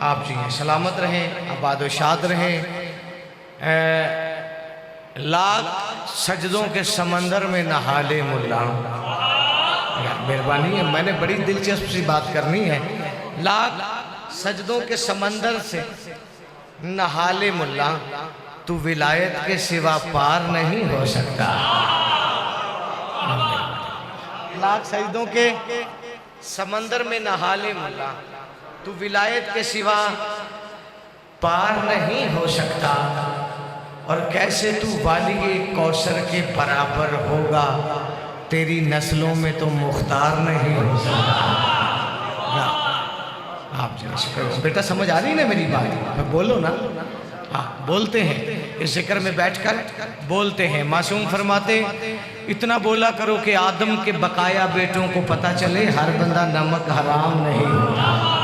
आप जी सलामत रहें, आबाद शाद रहें। लाख सजदों के समंदर में नहा ले मुल्ला। मेहरबानी है, मैंने बड़ी दिलचस्प सी बात करनी है। लाख सजदों के समंदर से नहा ले मुल्ला, तू विलायत के सिवा पार नहीं हो सकता। लाख सजदों के समंदर में नहा ले मुल्ला, तू विलायत के सिवा पार नहीं हो सकता। और कैसे तू वाली कौसर के बराबर होगा, तेरी नस्लों में तो मुख्तार नहीं हो सकता। आप जी शुक्र। बेटा समझ आ रही ना मेरी बात? बोलो ना। हाँ बोलते हैं, इस जिक्र में बैठकर बोलते हैं। मासूम फरमाते इतना बोला करो कि आदम के बकाया बेटों को पता चले हर बंदा नमक हराम नहीं होता।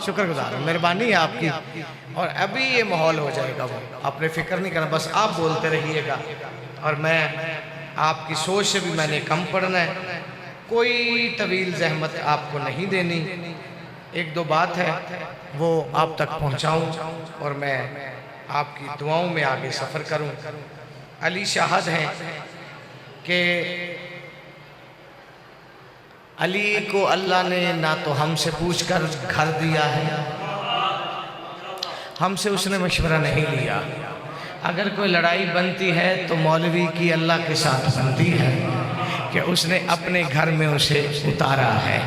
शुक्रगुजार, मेहरबानी है आपकी। और अभी ये माहौल हो जाएगा, वो आपने फिक्र नहीं करना, बस आप बोलते रहिएगा। और मैं आपकी सोच से भी मैंने कम पढ़ना है, कोई तवील जहमत आपको नहीं देनी। एक दो बात है वो आप तक पहुंचाऊं और मैं आपकी दुआओं में आगे सफ़र करूं। अली शाहद हैं कि अली को अल्लाह ने ना तो हमसे पूछकर घर दिया है, हमसे उसने मशवरा नहीं लिया। अगर कोई लड़ाई बनती है तो मौलवी की अल्लाह के साथ बनती है कि उसने अपने घर में उसे उतारा है।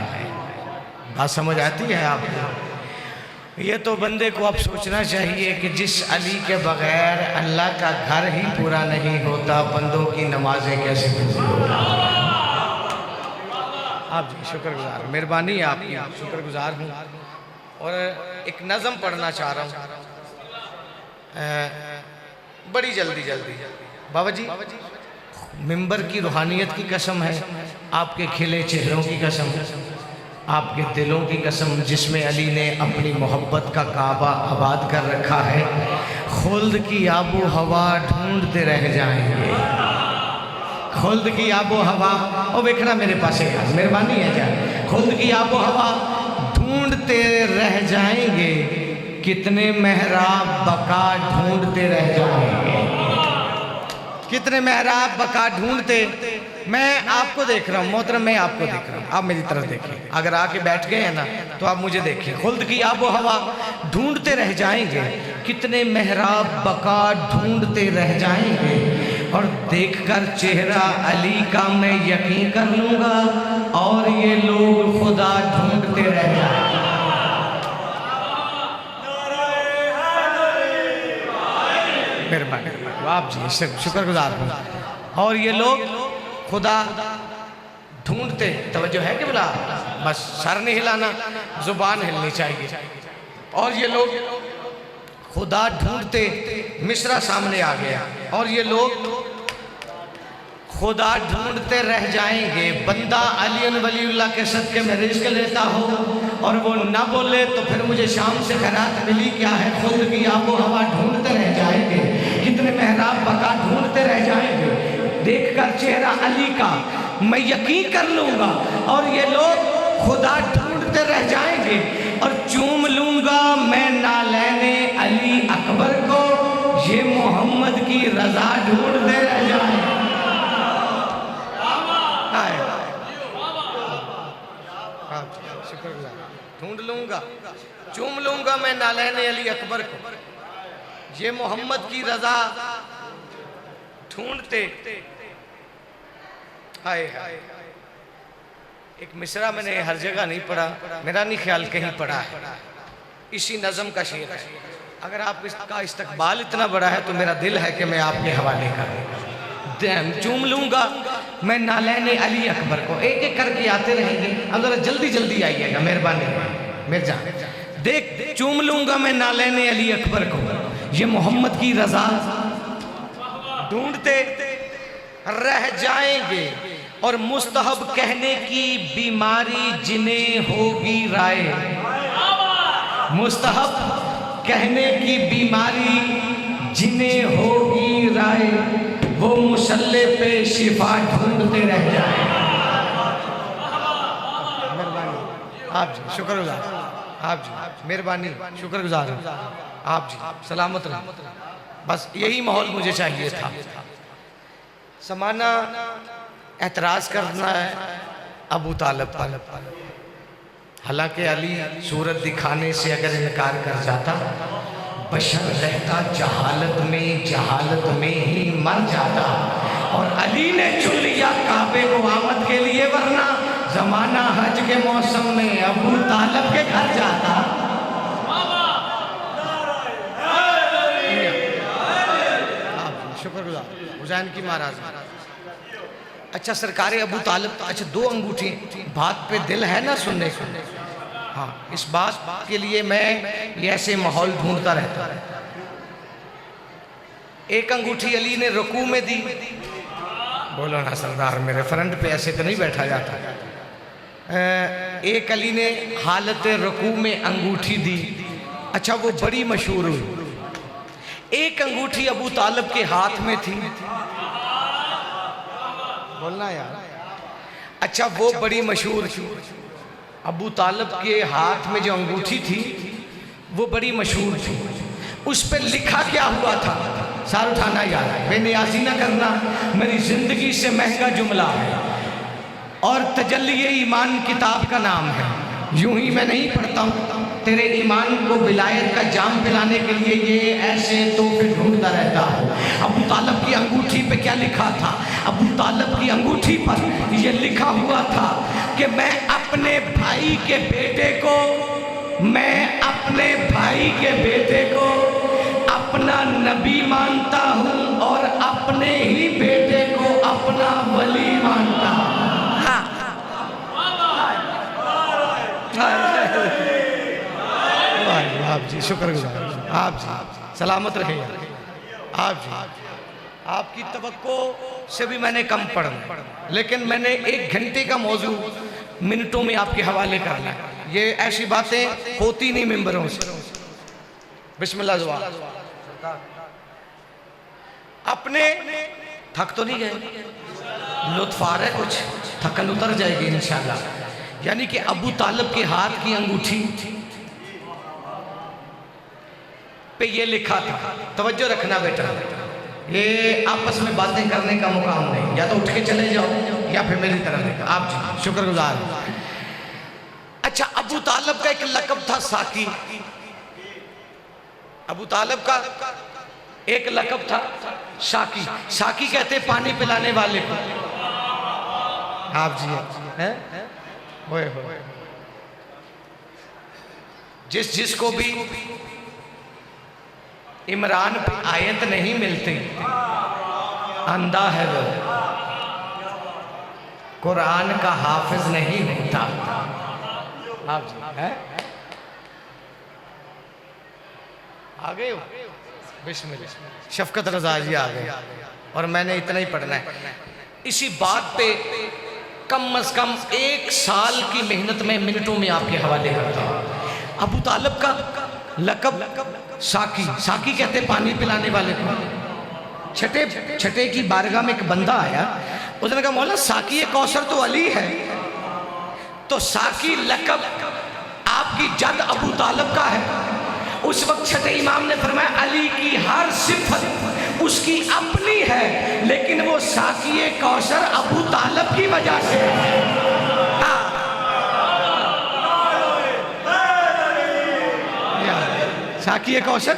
बात समझ आती है आपको? ये तो बंदे को अब सोचना चाहिए कि जिस अली के बगैर अल्लाह का घर ही पूरा नहीं होता, बंदों की नमाजें कैसे पूरी होगा। आप जी शुक्रगुजार, मेहरबानी है आपकी, शुक्रगुजार हूँ। और एक नज़म पढ़ना चाह रहा हूँ बड़ी जल्दी बाबा जी। मिंबर की रूहानियत की कसम है, आपके खिले चेहरों की कसम, आपके दिलों की कसम, जिसमें अली ने अपनी मोहब्बत का काबा आबाद कर रखा है। खुल्द की आबो हवा ढूंढते रह जाएंगे, खुल्द की आबो हवा। और देखना मेरे पास है, मेहरबानी है क्या? खुल्द की आबो हवा ढूंढते रह जाएंगे, कितने मेहराब बका ढूंढते रह जाएंगे, कितने मेहराब बका ढूंढते। मैं आपको देख रहा हूँ मोहतरम, मैं आपको देख रहा हूँ, आप मेरी तरफ देखिए। अगर आके बैठ गए हैं ना तो आप मुझे देखिए। खुल्द की आबो हवा ढूंढते रह जाएंगे, कितने मेहराब बका ढूंढते रह जाएंगे। और देखकर चेहरा अली का मैं यकीन कर लूँगा, और ये लोग खुदा ढूंढते रह जाएंगे। मेहरबानी आप जी, शुक्रगुजार हूँ। और ये लोग खुदा ढूंढते, तवज्जो है कि बोला? बस सर नहीं हिलाना, जुबान हिलनी चाहिए। और ये लोग खुदा ढूंढते, मिसरा सामने आ गया। और ये लोग खुदा ढूंढते रह जाएंगे। बंदा अली वलीउल्लाह के सदके में रिज़्क़ लेता हो और वो ना बोले तो फिर मुझे शाम से खैरात मिली क्या है। खुद की आबो हवा ढूंढते रह जाएंगे, कितने मेहराब बका ढूंढते रह जाएंगे। देखकर चेहरा अली का मैं यकीन कर लूँगा, और ये लोग खुदा ढूंढते रह जाएंगे। और चूम लूँगा मैं नालैने अली अकबर को, ये मोहम्मद की रज़ा ढूंढते रह जाएंगे। ढूंढ लूँगा, चूम लूँगा मैं नालैने अली अकबर को, ये मोहम्मद की रज़ा ढूंढते। हाय हाय, एक मिसरा मैंने हर जगह नहीं पढ़ा, मेरा नहीं ख्याल कहीं पढ़ा है, इसी नज़म का शेर है। अगर आप इसका इस्तकबाल इतना बड़ा है तो मेरा दिल है कि मैं आपके हवाले करूँ। चूम लूँगा मैं नालैने अली अकबर को। एक एक करके आते रहेंगे, अब जरा जल्दी जल्दी आइएगा, मेहरबानी मिर्जा। देख चूम लूँगा मैं नालैने अली अकबर को, ये मोहम्मद की रज़ा ढूंढते रह जाएंगे। और मुस्तहब कहने की बीमारी जिन्हें होगी राय, मुस्तहब कहने की बीमारी जिन्हें होगी राय, वो मुसल्ले पे शिफा ढूंढते रह जाए। आप शुक्रगुजार, आप जी मेहरबानी, शुक्रगुजार हूँ। आप जी सलामत रहे। बस यही माहौल मुझे चाहिए था। समाना एतराज़ करना है अबू तालिब पर, हालांकि अली सूरत दिखाने से अगर इनकार कर जाता, बशर रहता जहालत में ही मर जाता। और अली ने चुन लिया काबे को आमद के लिए, वरना जमाना हज के मौसम में अबू तालिब के घर जाता। शुक्रगुजार हुसैन की महाराज। अच्छा सरकार अबू तालिब, अच्छा 2 अंगूठी, बात पे दिल है ना सुनने को। हाँ, इस बात के लिए मैं ये ऐसे माहौल ढूंढता रहता। एक अंगूठी अली ने रुकू में दी, बोलो ना सरदार मेरे फ्रंट पे ऐसे तो नहीं बैठा जाता। एक अली ने हालत रुकू में अंगूठी दी, अच्छा वो बड़ी मशहूर हुई। एक अंगूठी अबू तालिब के हाथ में थी, बोलना यार, अच्छा वो बड़ी मशहूर थी। अबू तालिब के हाथ में जो अंगूठी थी वो बड़ी मशहूर थी। उस पर लिखा क्या हुआ था, सार उठाना यार, बेनियाजी ना करना, मेरी जिंदगी से महंगा जुमला है और तजल्ली ईमान किताब का नाम है। यूं ही मैं नहीं पढ़ता हूँ, तेरे ईमान को विलायत का जाम पिलाने के लिए ये ऐसे तोहफे ढूंढता रहता है। अबू तालिब की अंगूठी पे क्या लिखा था? अबू तालिब की अंगूठी पर ये लिखा हुआ था कि मैं अपने भाई के बेटे को अपना नबी मानता हूँ और अपने ही बेटे को अपना वली मानता हूँ। आप जी शुक्रगुजार, आप जी सलामत रहे। आप जी आपकी तवक्को से भी मैंने कम पढ़ा, लेकिन मैंने 1 घंटे का मौजू मिनटों में आपके हवाले करना है। ये ऐसी बातें होती नहीं मिंबरों से। बिस्मिल्लाह दुआ। अपने थक तो नहीं गए? लुत्फ आ रहा है कुछ, थकन उतर जाएगी इंशाल्लाह। यानी कि अबू तालिब के हाथ की अंगूठी पे ये लिखा था, तवज्जो रखना बेटा, ये आपस में बातें करने का मुकाम नहीं, या तो उठ के चले जाओ या फिर मेरी तरफ देखो। आप जी शुक्रगुजार। अच्छा अबू तालिब का एक लक़ब था साकी। अबू तालिब का एक लक़ब था साकी। साकी कहते पानी पिलाने वाले को। आप जी हैं होए जिसको भी इमरान पे आयत नहीं मिलती, अंधा है वो, कुरान का हाफिज नहीं होता। आप जी हैं आ गए हो? बिस्मिल्लाह। शफकत रज़ा जी आ गए और मैंने इतना ही पढ़ना है। इसी बात पे कम से कम 1 साल की मेहनत में मिनटों में आपके हवाले करता हूँ। अबू तालिब का लक़ब साकी। साकी कहते पानी पिलाने वाले को। छठे की बारगाह में एक बंदा आया, उसने कहा मौला साकी कौसर तो अली है, तो साकी लक़ब आपकी जद अबू तालिब का है। उस वक्त छठे इमाम ने फरमाया अली की हर सिफत उसकी अपनी है, लेकिन वो साकी कौसर अबू तालिब की वजह से है। साकी कौसर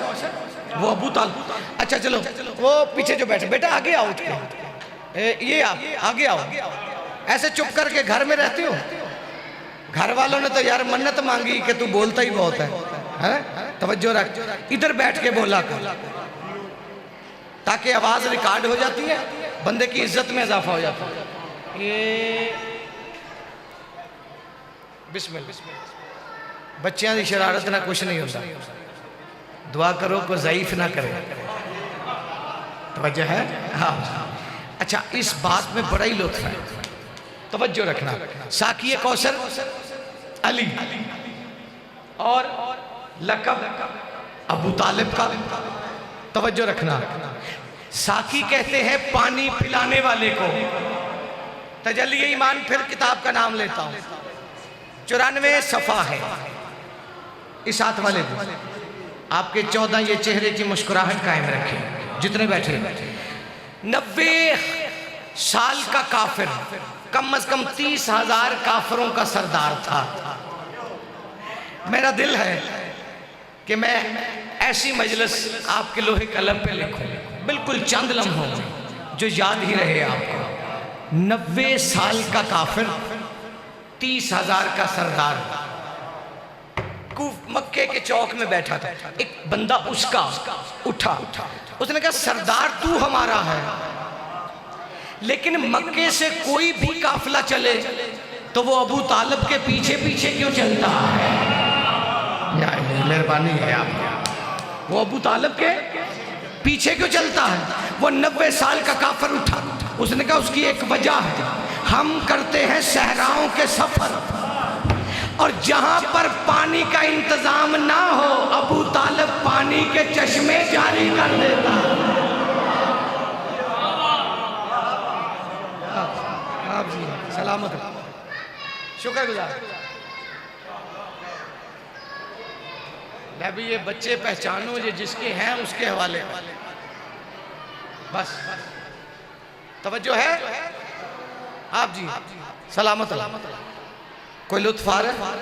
वो अबू तालिब। अच्छा चलो वो पीछे जो बैठे, बेटा आगे आओ, ये आप आगे आओ। ऐसे चुप करके घर में रहते हो? घर वालों ने तो यार मन्नत मांगी कि तू बोलता ही बहुत है? तवज्जो रख, इधर बैठ के बोला कर, ताकि आवाज रिकॉर्ड हो जाती है, बंदे की इज्जत में इजाफा हो जाता है। ये बिस्मिल्लाह। बच्चियां की शरारत ना कुछ नहीं होता। दुआ करो को ज़ईफ ना करे। तवज्जो है? हाँ। अच्छा इस बात में बड़ा ही लुत्फ है, तवज्जो रखना। साकी कौसर अली और लक़ब अबू तालिब का, तवज्जो रखना। साकी कहते हैं पानी पिलाने वाले को। तजल्ली ईमान फिर किताब का नाम लेता हूं, 94 सफ़ा है। इस हाथ वाले को आपके 14 ये चेहरे की मुस्कुराहट कायम रखे जितने बैठे। 90 साल का काफिर कम से कम 30,000 काफिरों का सरदार था। मेरा दिल है कि मैं ऐसी मजलिस आपके लोहे कलम पे लिखूं, बिल्कुल चंद लम्हों जो याद ही रहे आपको। 90 साल का काफिर 30,000 का सरदार मक्के के चौक में बैठा था। एक बंदा उसका उठा, उसने कहा सरदार तू हमारा है, लेकिन मक्के से कोई भी काफिला चले तो वो अबू तालिब के पीछे पीछे क्यों चलता है? मेहरबानी है आपकी। वो अबू तालिब के पीछे क्यों चलता है? वो 90 साल का काफिर उठा, उसने कहा उसकी एक वजह है, हम करते हैं सहराओं के सफर और जहां पर पानी का इंतजाम ना हो अबू तालिब पानी के चश्मे जारी कर देता। आप जी सलामत, शुक्रगुजार। मैं भी ये बच्चे पहचानो ये जिसके हैं उसके हवाले बस तवज्जो है। आप जी सलामत। कोई लुत्फ आ रहा है?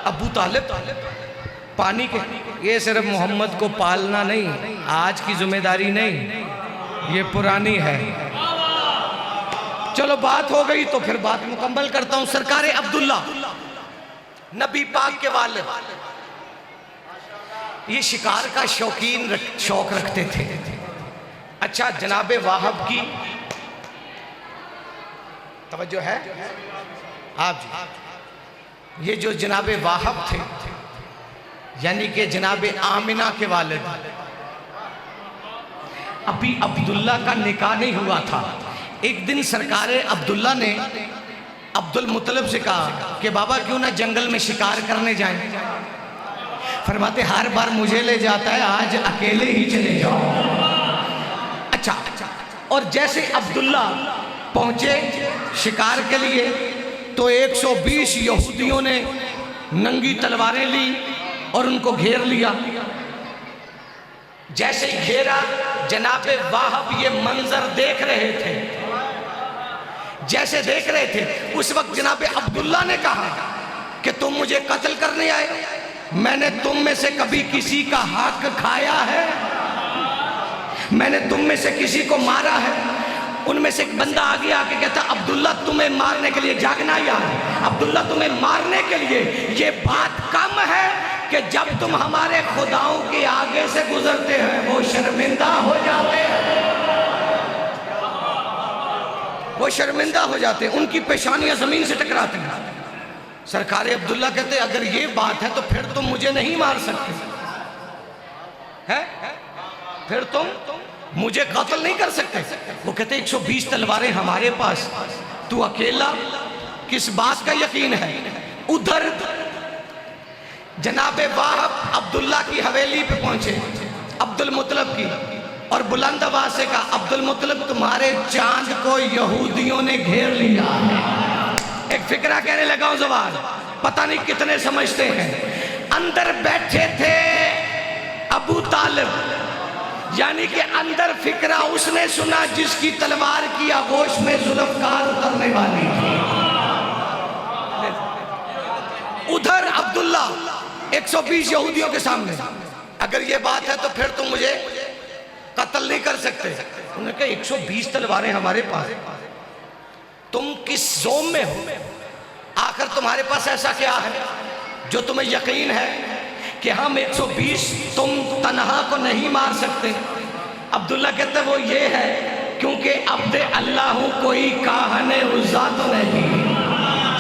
अबू तालिब पानी के, ये सिर्फ मोहम्मद को पालना नहीं, आज की जिम्मेदारी नहीं, ये पुरानी है। चलो बात हो गई तो फिर बात मुकम्मल करता हूं। सरकार अब्दुल्ला नबी पाक के वालिद, ये शिकार का शौक रखते थे। अच्छा जनाबे वाहब की तवज्जो है आप जी, ये जो जनाबे वाहब थे यानी कि जनाबे आमिना के वालिद, अभी अब्दुल्ला का निकाह नहीं हुआ था। एक दिन सरकार अब्दुल्ला ने अब्दुल मुत्तलिब से कहा कि बाबा क्यों ना जंगल में शिकार करने जाएं। फरमाते हर बार मुझे ले जाता है, आज अकेले ही चले जाओ। अच्छा, और जैसे अब्दुल्ला पहुंचे शिकार के लिए तो 120 यहूदियों ने नंगी तलवारें ली और उनको घेर लिया। जैसे ही घेरा जनाबे वाहब ये मंजर देख रहे थे, जैसे देख रहे थे उस वक्त जनाबे अब्दुल्ला ने कहा कि तुम मुझे कत्ल करने आए, मैंने तुम में से कभी किसी का हक खाया है? मैंने तुम में से किसी को मारा है? उनमें से एक बंदा आगे आके कहता अब्दुल्ला तुम्हें मारने के लिए जागना यार, अब्दुल्ला तुम्हें मारने के लिए ये बात कम है कि जब तुम हमारे खुदाओं के आगे से गुजरते हैं वो शर्मिंदा हो जाते हैं, वो शर्मिंदा हो जाते हैं, उनकी पेशानियां जमीन से टकराती हैं। सरकार अब्दुल्ला कहते अगर ये बात है तो फिर तुम मुझे नहीं मार सकते है? फिर तुम मुझे कत्ल नहीं कर सकते। वो कहते 120 तलवारें हमारे पास, तू अकेला, किस बात का यकीन है? उधर जनाबे वाहब अब्दुल्ला की हवेली पे पहुंचे, अब्दुल मुत्तलिब की, और बुलंद आवाज से कहा अब्दुल मुत्तलिब तुम्हारे चांद को यहूदियों ने घेर लिया। एक फिक्रा कहने लगा हूं जवान, पता नहीं कितने समझते हैं। अंदर बैठे थे अबू तालिब, यानी कि अंदर फिक्रा उसने सुना जिसकी तलवार की आगोश में जुल्फकार उतरने वाली थी। उधर अब्दुल्ला 120 यहूदियों के सामने, अगर ये बात है तो फिर तुम मुझे कत्ल नहीं कर सकते। उन्होंने कहा 120 तलवारें हमारे पास, तुम किस जोम में हो? आखिर तुम्हारे पास ऐसा क्या है जो तुम्हें यकीन है कि हम 120 तुम तन्हा को नहीं मार सकते? अब्दुल्ला कहते वो ये है क्योंकि अब्दे अल्लाह हूं, कोई काहने उज़्ज़ा तो नहीं।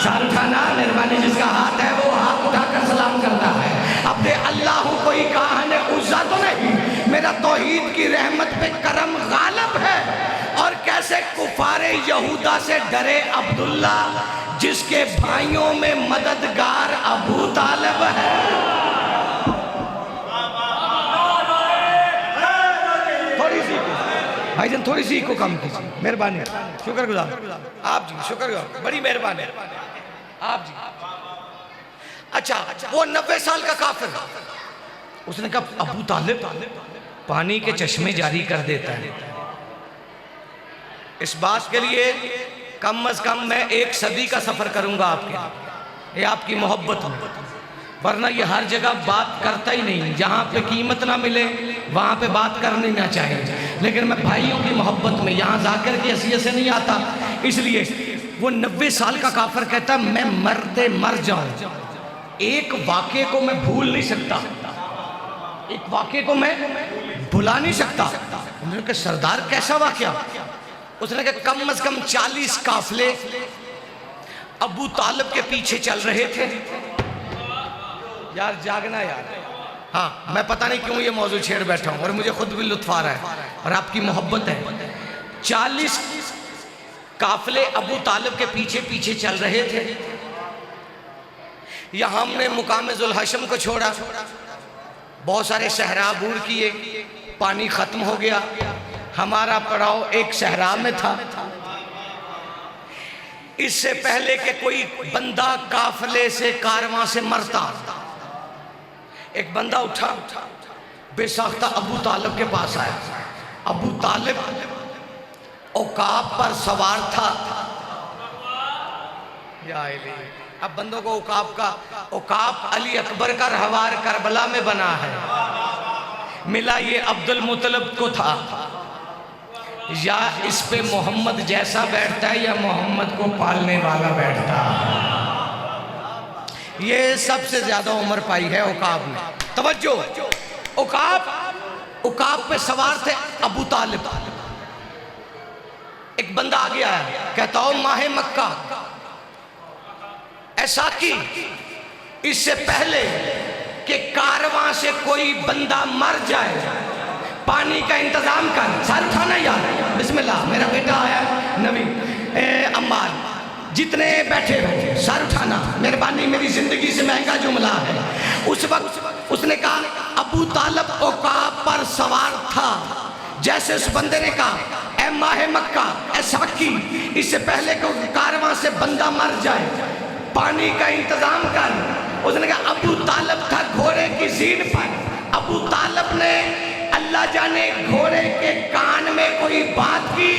सारखाना मेहरबानी, जिसका हाथ है वो हाथ उठाकर सलाम करता है। अब्दे अल्लाह हूं, कोई काहने उज़्ज़ा तो नहीं। मेरा तौहीद की रहमत पे करम गालिब है। और कैसे कुफारे यहूदा से डरे अब्दुल्ला, जिसके भाइयों में मददगार अबू तालिब है। थोड़ी सी भाईजान, थोड़ी सी को कम कीजिए, मेहरबानी, शुक्रगुजार आप जी, शुक्रगुजार, बड़ी मेहरबानी आप जी। अच्छा, वो 90 साल का काफिर, उसने कहा अबू तालिब पानी के चश्मे जारी कर देता है। इस बात के लिए कम अज कम मैं 1 सदी का सफर करूंगा आपके, ये आपकी मोहब्बत में, वरना ये हर जगह बात करता ही नहीं। जहाँ पे कीमत ना मिले वहाँ पे बात करनी ना चाहिए, लेकिन मैं भाइयों की मोहब्बत में यहाँ जाकर की हैसियत से नहीं आता। इसलिए वो 90 साल का काफिर कहता मैं मरते मर जाऊं, एक वाक़े को मैं भूल नहीं सकता, एक वाक़े को मैं भुला नहीं सकता। उन्होंने कहा सरदार कैसा वाक़या? उसने कहा कम से कम 40 काफिले अबू तालिब के पीछे चल रहे थे। यार जागना यार, हाँ मैं पता नहीं क्यों ये मौजूद छेड़ बैठा हूँ और मुझे खुद भी लुत्फ आ रहा है और आपकी मोहब्बत है। 40 काफिले अबू तालिब के पीछे पीछे चल रहे थे। यहाँ हमने मुकाम जुल हशम को छोड़ा, बहुत सारे सहरा अबूर किए, पानी खत्म हो गया, हमारा पड़ाव एक सहरा में था। इससे पहले कि कोई बंदा काफिले से कारवां से मरता, एक बंदा उठा बेसाख्ता अबू तालिब के पास आया। अबू तालिब औकाब पर सवार था। या अब बंदों को औकाब अली अकबर का रहवार करबला में बना है, मिला ये अब्दुल मुत्तलिब को था। या इस पे मोहम्मद जैसा बैठता है या मोहम्मद को पालने वाला बैठता है। ये सबसे ज्यादा उम्र पाई है औकाब ने। तवज्जो, औकाब पे सवार थे अबू तालिब। एक बंदा आ गया है, कहता हूं माहे मक्का ऐसा कि इससे पहले कि कारवां से कोई बंदा मर जाए पानी का इंतजाम कर। सर उठाना यार, बिस्मिल्लाह, मेरा बेटा आया नबी अम्मार, जितने बैठे हो सर उठाना, मेहरबानी, मेरी जिंदगी से महंगा जुमला है। उस वक्त उसने कहा अबू तालिब औकाब पर सवार था। जैसे उस बंदे ने कहा ए माहे मक्का ऐसा कि इससे पहले को कारवां से बंदा मर जाए पानी का इंतजाम कर। उसने कहा अबू तालिब था घोड़े की जीन पर। अबू तालिब ने अल्लाह जाने घोड़े के कान में कोई बात की,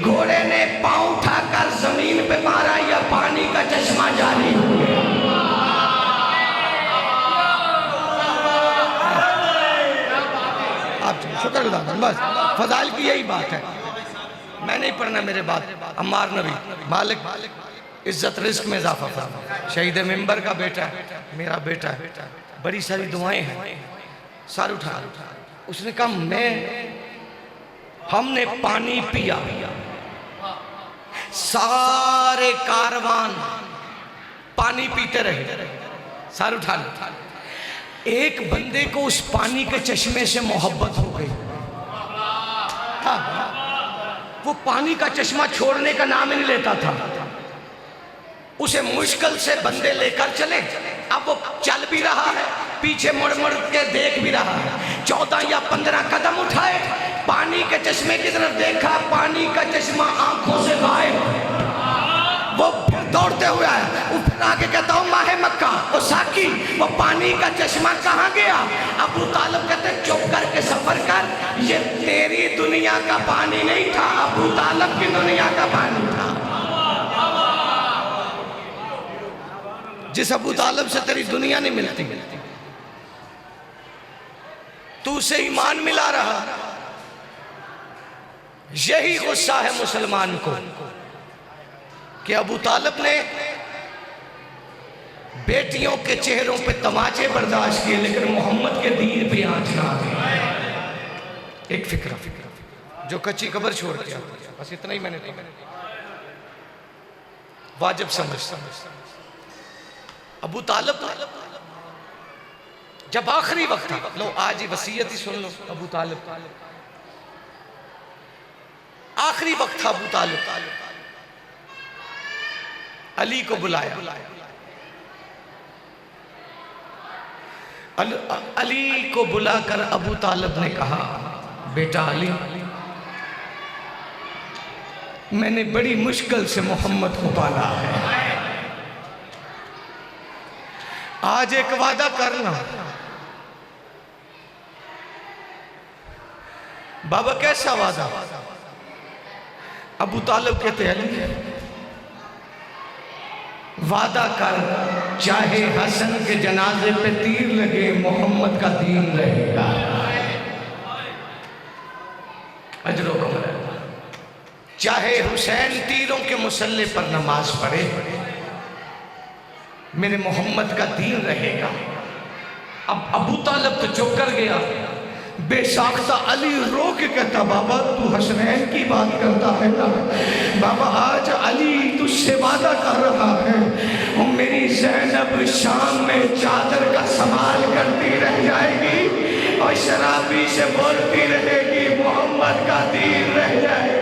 घोड़े ने पांव उठाकर जमीन पे मारा या पानी का चश्मा जारी हो गया। आप शुक्रगुजार, बस फजाइल की यही बात है, मैं नहीं पढ़ना मेरे बात। अम्मार नबी मालिक इज्जत रिस्क में इजाफा फरमा, शहीद मिंबर का बेटा है, मेरा बेटा है, बड़ी सारी दुआएं हैं। सर उठा, उसने कहा हमने पानी पिया, सारे कारवान पानी पीते रहे। सर उठा लो। एक बंदे को उस पानी के चश्मे से मोहब्बत हो गई। वो पानी का चश्मा छोड़ने का नाम ही नहीं लेता था। उसे मुश्किल से बंदे लेकर चले, अब वो चल भी रहा है, पीछे मुड़ मुड़ के देख भी रहा है। 14 या 15 कदम उठाए, पानी के चश्मे की तरफ देखा, पानी का चश्मा आंखों से गायब। वो फिर दौड़ते हुए आया, वो फिर आगे कहता हूँ माहे मक्का ओ साकी, वो पानी का चश्मा कहाँ गया? अबू तालिब कहते चुप करके सफर कर, ये तेरी दुनिया का पानी नहीं था, अबू तालिब की दुनिया का पानी था। जिस अबू तालिब से तेरी दुनिया नहीं मिलती, तू उसे ईमान मिला रहा। यही गुस्सा है मुसलमान को कि अबू तालिब ने बेटियों के चेहरों पे तमाचे बर्दाश्त किए, लेकिन मोहम्मद के दीन पे आंच ना आए। एक फिक्र जो कच्ची कब्र छोड़ दिया, बस इतना ही मैंने वाजिब समझ। अबू तालिब जब आखिरी वक्त था, लो आज ही वसीयत ही सुन लो। अबू तालिब आखिरी वक्त था, अबू तालिब अली को बुलाया। अली को बुलाकर अबू तालिब ने कहा बेटा अली, मैंने बड़ी मुश्किल से मोहम्मद को पाला है, आज आज एक वादा करना। बाबा कैसा वादा? अबू तालिब कहते हैं वादा कर, चाहे हसन के जनाजे पे तीर लगे, मोहम्मद का दीन रहेगा। अजरो कमर, चाहे हुसैन तीरों के मुसल्ले पर नमाज पढ़े, मेरे मोहम्मद का दीन रहेगा। अब अबू तालिब तो चुप कर गया। बेसाख्ता अली रो के कहता बाबा तू हसनैन की बात करता है ना? बाबा आज अली तुझसे वादा कर रहा है और मेरी ज़ैनब शाम में चादर का संभाल करती रह जाएगी और शराबी से बोलती रहेगी मोहम्मद का दीन रह जाएगा।